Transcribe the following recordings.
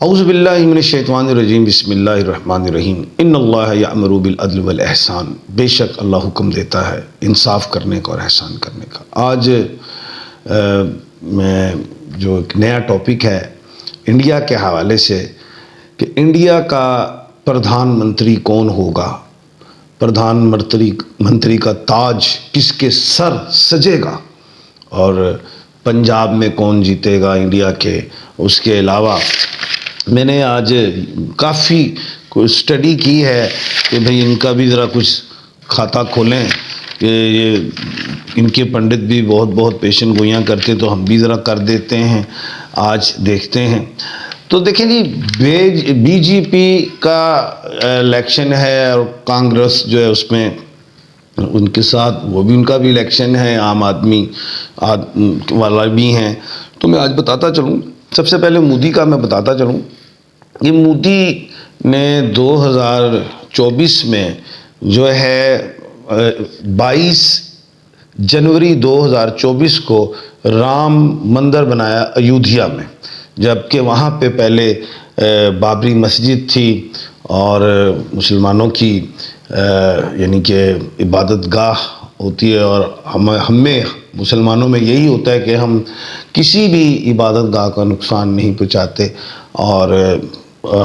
اعوذ باللہ من الشیطان الرجیم بسم اللہ الرحمن الرحیم ان اللہ یأمر بالعدل والاحسان، بے شک اللہ حکم دیتا ہے انصاف کرنے کا اور احسان کرنے کا۔ آج میں جو ایک نیا ٹاپک ہے انڈیا کے حوالے سے کہ انڈیا کا پردھان منتری کون ہوگا، پردھان منتری کا تاج کس کے سر سجے گا، اور پنجاب میں کون جیتے گا انڈیا کے۔ اس کے علاوہ میں نے آج کافی اسٹڈی کی ہے کہ بھئی ان کا بھی ذرا کچھ کھاتہ کھولیں، کہ یہ ان کے پنڈت بھی بہت پیشن گوئیاں کرتے تو ہم بھی ذرا کر دیتے ہیں، آج دیکھتے ہیں۔ تو دیکھیں جی، بی جے پی کا الیکشن ہے اور کانگریس جو ہے اس میں ان کے ساتھ وہ بھی ان کا بھی الیکشن ہے، عام آدمی والا بھی ہیں۔ تو میں آج بتاتا چلوں، سب سے پہلے مودی کا میں بتاتا چلوں۔ یہ مودی نے 2024 میں جو ہے 22 جنوری 2024 کو رام مندر بنایا ایودھیا میں، جبکہ وہاں پہ پہلے بابری مسجد تھی اور مسلمانوں کی یعنی کہ عبادت گاہ ہوتی ہے، اور ہمیں مسلمانوں میں یہی ہوتا ہے کہ ہم کسی بھی عبادت گاہ کا نقصان نہیں پہنچاتے، اور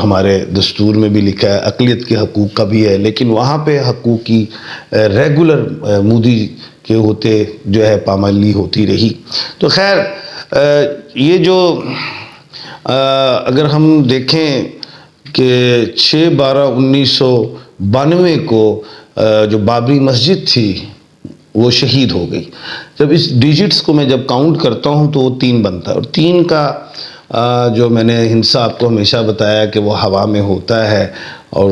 ہمارے دستور میں بھی لکھا ہے اقلیت کے حقوق کا بھی ہے، لیکن وہاں پہ حقوق کی ریگولر مودی کے ہوتے جو ہے پامالی ہوتی رہی۔ تو خیر یہ جو اگر ہم دیکھیں کہ 6/12/1992 کو جو بابری مسجد تھی وہ شہید ہو گئی۔ جب اس ڈیجٹس کو میں جب کاؤنٹ کرتا ہوں تو وہ 3 بنتا ہے، اور 3 کا جو میں نے ہندسہ آپ کو ہمیشہ بتایا کہ وہ ہوا میں ہوتا ہے اور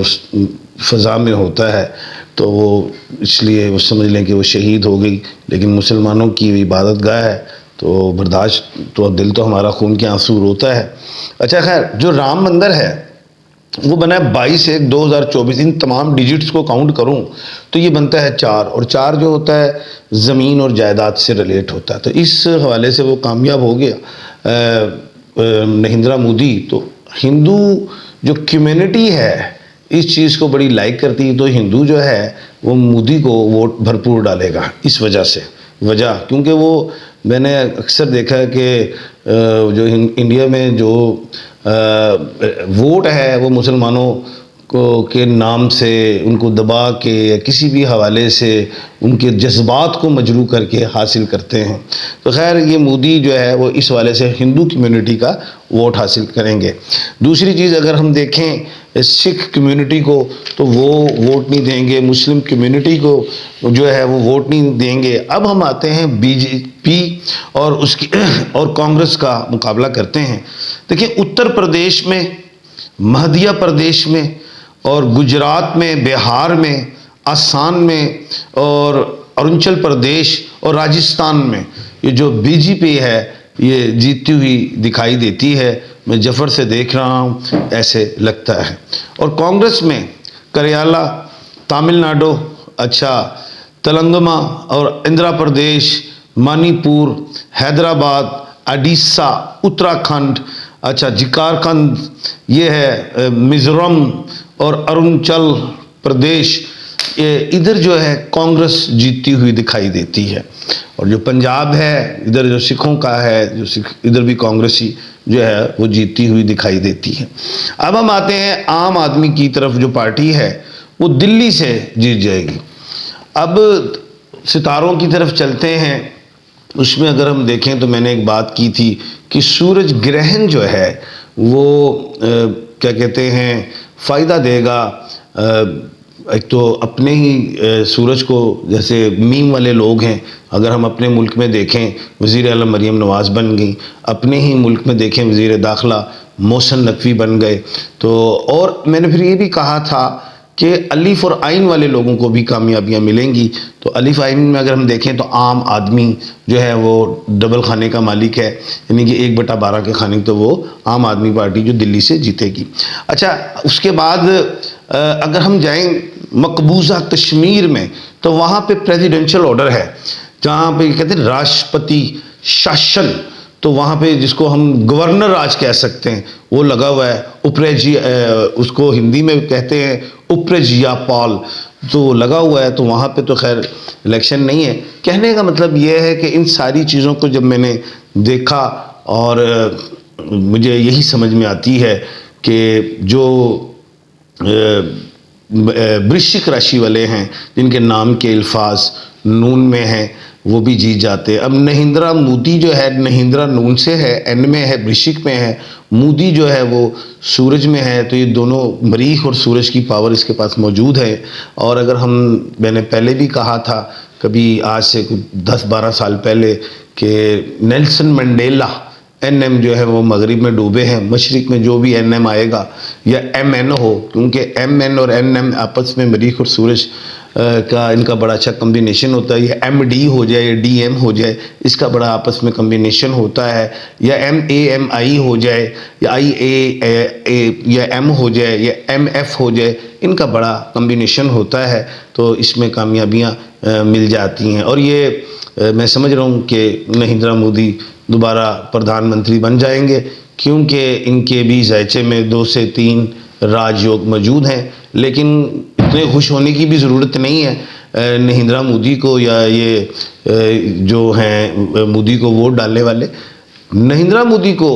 فضا میں ہوتا ہے، تو وہ اس لیے وہ سمجھ لیں کہ وہ شہید ہو گئی، لیکن مسلمانوں کی عبادت گاہ ہے تو برداشت تو دل تو ہمارا خون کے آنسو روتا ہے۔ اچھا خیر، جو رام مندر ہے وہ بنا ہے 22/1/2024۔ ان تمام ڈیجٹس کو کاؤنٹ کروں تو یہ بنتا ہے 4، اور 4 جو ہوتا ہے زمین اور جائیداد سے ریلیٹ ہوتا ہے۔ تو اس حوالے سے وہ کامیاب ہو گیا نریندر مودی۔ تو ہندو جو کمیونٹی ہے اس چیز کو بڑی لائک کرتی ہے، تو ہندو جو ہے وہ مودی کو ووٹ بھرپور ڈالے گا اس وجہ سے، کیونکہ وہ میں نے اکثر دیکھا ہے کہ جو انڈیا میں جو ووٹ ہے وہ مسلمانوں کے نام سے ان کو دبا کے یا کسی بھی حوالے سے ان کے جذبات کو مجروح کر کے حاصل کرتے ہیں۔ تو خیر یہ مودی جو ہے وہ اس حوالے سے ہندو کمیونٹی کا ووٹ حاصل کریں گے۔ دوسری چیز اگر ہم دیکھیں سکھ کمیونٹی کو تو وہ ووٹ نہیں دیں گے، مسلم کمیونٹی کو جو ہے وہ ووٹ نہیں دیں گے۔ اب ہم آتے ہیں بی جے پی اور کانگریس کا مقابلہ کرتے ہیں۔ دیکھیں اتر پردیش میں، مدھیہ پردیش میں اور گجرات میں، بہار میں، آسام میں اور اروناچل پردیش اور راجستھان میں یہ جو بی جے پی ہے یہ جیتتی ہوئی دکھائی دیتی ہے۔ میں جفر سے دیکھ رہا ہوں ایسے لگتا ہے۔ اور کانگریس میں کریالہ، تامل ناڈو، تلنگانہ اور آندھرا پردیش، منی پور، حیدرآباد، اڈیشہ، اتراکھنڈ، جھارکھنڈ، یہ ہے میزورم اور اروناچل پردیش، ادھر جو ہے کانگریس جیتتی ہوئی دکھائی دیتی ہے۔ اور جو پنجاب ہے ادھر جو سکھوں کا ہے، ادھر بھی کانگریسی جو ہے وہ جیتتی ہوئی دکھائی دیتی ہے۔ اب ہم آتے ہیں عام آدمی کی طرف، جو پارٹی ہے وہ دلی سے جیت جائے گی۔ اب ستاروں کی طرف چلتے ہیں، اس میں اگر ہم دیکھیں تو میں نے ایک بات کی تھی کہ سورج گرہن جو ہے وہ کیا کہتے ہیں فائدہ دے گا۔ ایک تو اپنے ہی سورج کو، جیسے میم والے لوگ ہیں، اگر ہم اپنے ملک میں دیکھیں وزیر اعلیٰ مریم نواز بن گئی، اپنے ہی ملک میں دیکھیں وزیر داخلہ محسن نقوی بن گئے۔ تو اور میں نے پھر یہ بھی کہا تھا کہ الف اور عین والے لوگوں کو بھی کامیابیاں ملیں گی۔ تو الف عین میں اگر ہم دیکھیں تو عام آدمی جو ہے وہ ڈبل کھانے کا مالک ہے، یعنی کہ 1/12 کے کھانے، تو وہ عام آدمی پارٹی جو دلی سے جیتے گی۔ اچھا اس کے بعد اگر ہم جائیں مقبوضہ کشمیر میں تو وہاں پہ پریزیڈنشل آرڈر ہے، جہاں پہ کہتے ہیں راشٹرپتی شاشن، تو وہاں پہ جس کو ہم گورنر راج کہہ سکتے ہیں وہ لگا ہوا ہے، اس کو ہندی میں کہتے ہیں اپرجیا پال، تو لگا ہوا ہے، تو وہاں پہ تو خیر الیکشن نہیں ہے۔ کہنے کا مطلب یہ ہے کہ ان ساری چیزوں کو جب میں نے دیکھا اور مجھے یہی سمجھ میں آتی ہے کہ جو برشک راشی والے ہیں جن کے نام کے الفاظ نون میں ہیں وہ بھی جیت جاتے ہیں۔ اب نہیندرا مودی جو ہے، نہیندرا نون سے ہے، این میں ہے، برشک میں ہے، مودی جو ہے وہ سورج میں ہے، تو یہ دونوں مریخ اور سورج کی پاور اس کے پاس موجود ہے۔ اور اگر میں نے پہلے بھی کہا تھا کبھی آج سے 10-12 سال پہلے کہ نیلسن منڈیلا این ایم جو ہے وہ مغرب میں ڈوبے ہیں، مشرق میں جو بھی این ایم آئے گا یا ایم این ہو، کیونکہ ایم این اور این ایم آپس میں مریخ اور سورج کا ان کا بڑا اچھا کمبینیشن ہوتا ہے، یا ایم ڈی ہو جائے یا ڈی ایم ہو جائے، اس کا بڑا آپس میں کمبینیشن ہوتا ہے، یا ایم اے ایم آئی ہو جائے، یا آئی اے یا ایم ہو جائے، یا ایم ایف ہو جائے، ان کا بڑا کمبینیشن ہوتا ہے، تو اس میں کامیابیاں مل جاتی ہیں۔ اور یہ میں سمجھ رہا ہوں کہ نریندر مودی دوبارہ پردھان منتری بن جائیں گے، کیونکہ ان کے بھی ذائچے میں 2 سے 3 راج یوگ موجود ہیں۔ لیکن اتنے خوش ہونے کی بھی ضرورت نہیں ہے نریندر مودی کو، یا یہ جو ہیں مودی کو ووٹ ڈالنے والے۔ نریندر مودی کو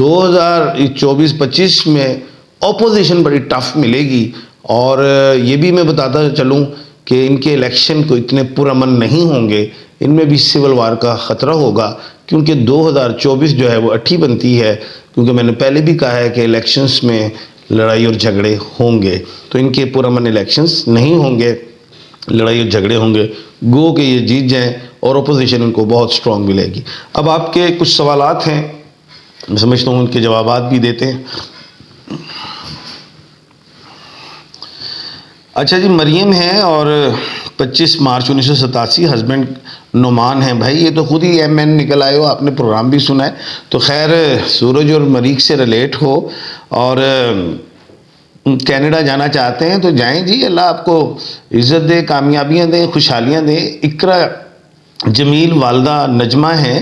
2024-25 میں اپوزیشن بڑی ٹف ملے گی، اور یہ بھی میں بتاتا چلوں کہ ان کے الیکشن کو اتنے پرامن نہیں ہوں گے، ان میں بھی سول وار کا خطرہ ہوگا، کیونکہ 2024 جو ہے وہ اٹھی بنتی ہے، کیونکہ میں نے پہلے بھی کہا ہے کہ الیکشنز میں لڑائی اور جھگڑے ہوں گے، تو ان کے پرامن الیکشنز نہیں ہوں گے، لڑائی اور جھگڑے ہوں گے، گو کہ یہ جیت جائیں اور اپوزیشن ان کو بہت سٹرونگ ملے گی۔ اب آپ کے کچھ سوالات ہیں، میں سمجھتا ہوں ان کے جوابات بھی دیتے ہیں۔ اچھا جی، مریم ہے اور 25 مارچ 1987 ہسبینڈ نعمان ہیں۔ بھائی یہ تو خود ہی ایم این نکل آئے ہو، آپ نے پروگرام بھی سنا ہے، تو خیر سورج اور مریخ سے ریلیٹ ہو اور کینیڈا جانا چاہتے ہیں تو جائیں جی، اللہ آپ کو عزت دے، کامیابیاں دے، خوشحالیاں دے۔ اقرا جمیل والدہ نجمہ ہیں،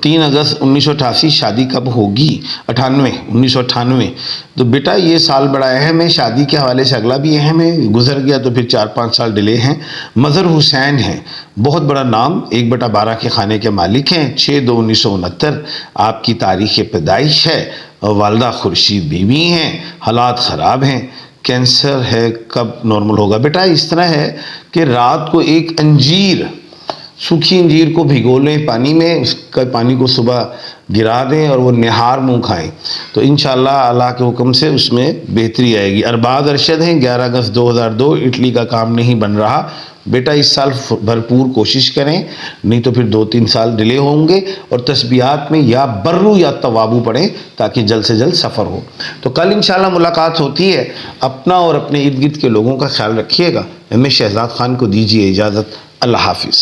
3 اگست 1988 شادی کب ہوگی؟ 1998۔ تو بیٹا یہ سال بڑا اہم ہے، شادی کے حوالے سے اگلا بھی اہم ہے، گزر گیا تو پھر 4-5 سال ڈیلے ہیں۔ مظہر حسین ہیں، بہت بڑا نام، 1/12 کے خانے کے مالک ہیں، 6/2/1969 آپ کی تاریخ پیدائش ہے۔ والدہ خورشید بیوی ہیں، حالات خراب ہیں، کینسر ہے، کب نارمل ہوگا؟ بیٹا اس طرح ہے کہ رات کو ایک انجیر، سوکھی انجیر کو بھگو لیں پانی میں، اس کا پانی کو صبح گرا دیں اور وہ نہار منہ کھائیں، تو انشاءاللہ اللہ کے حکم سے اس میں بہتری آئے گی۔ ارباد ارشد ہیں، 11 اگست 2002، اٹلی کا کام نہیں بن رہا۔ بیٹا اس سال بھرپور کوشش کریں، نہیں تو پھر 2-3 سال ڈیلے ہوں گے، اور تسبیحات میں یا برو یا توابو پڑھیں تاکہ جلد سے جلد سفر ہو۔ تو کل انشاءاللہ ملاقات ہوتی ہے۔ اپنا اور اپنے ارد گرد کے لوگوں کا خیال رکھیے گا۔ میں شہزاد خان کو دیجیے اجازت، اللہ حافظ۔